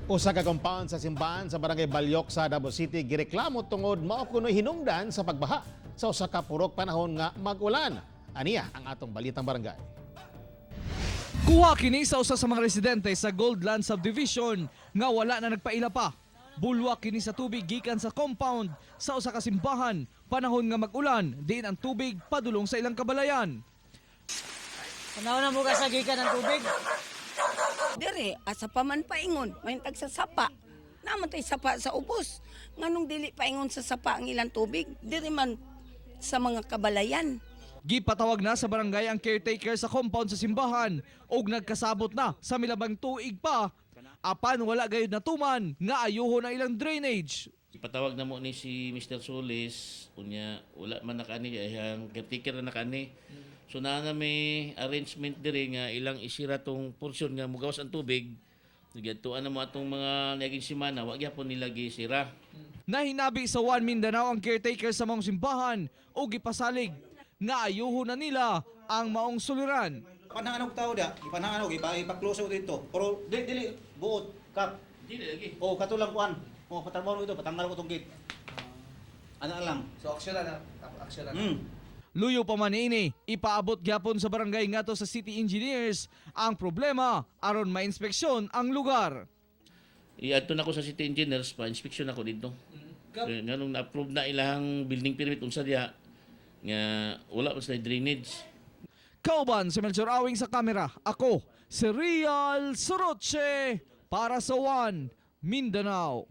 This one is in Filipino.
Usa ka compound sa simbahan sa Barangay Baliok sa Davao City gireklamo tungod mao kunoy hinungdan sa pagbaha sa usa ka purok panahon nga mag-ulan. Aniya ang atong balitang barangay. Kuha kini sa usa sa mga residente sa Goldland Subdivision nga wala na nagpaila pa. Bulwak kini sa tubig gikan sa compound sa usa ka simbahan panahon nga mag-ulan diin ang tubig padulong sa ilang kabalayan. Panahon na mo sa gikan ng tubig. Dire, asa pa man paingon, may tagsasapa. Naman tayo sapa sa ubos. Nganong dili paingon sa sapa ang ilang tubig, dire man sa mga kabalayan. Gipatawag na sa barangay ang caretaker sa compound sa simbahan ug nagkasabot na sa milabang tuig pa apan wala gayud natuman nga ayuhon ang ilang drainage. Ipatawag na mo ni si Mr. Solis, unya wala man nakani ang caretaker na nakani. So na may arrangement diri nga ilang isira tong porsyon nga mugawas ang tubig. Nagatuan na mo atong mga naging semana, wa gyapon nila gisira. Nahinabi sa One Mindanao ang caretaker sa maong simbahan o gipasalig nga ayuhon na nila ang maong suliran. Panhangan og tao da, ipanhangan og ipa-close dito. Pero dili buot kap. Dili lagi. O katulang kuan. O patarbaho ito, patanggal ko tong gate. Ano lang. So aksyon na, aksyon na. Luyo pa man niini, ipaabot gyapon sa barangay ngato sa city engineers ang problema aron ma-inspeksyon ang lugar. Iadto na ko sa city engineers pa inspection ako dito. Nganong na-approve na ilang building permit unsa diha nga wala pa sa drainage. Kauban si Melchor Awing sa kamera, ako si Real Soroche para sa One Mindanao.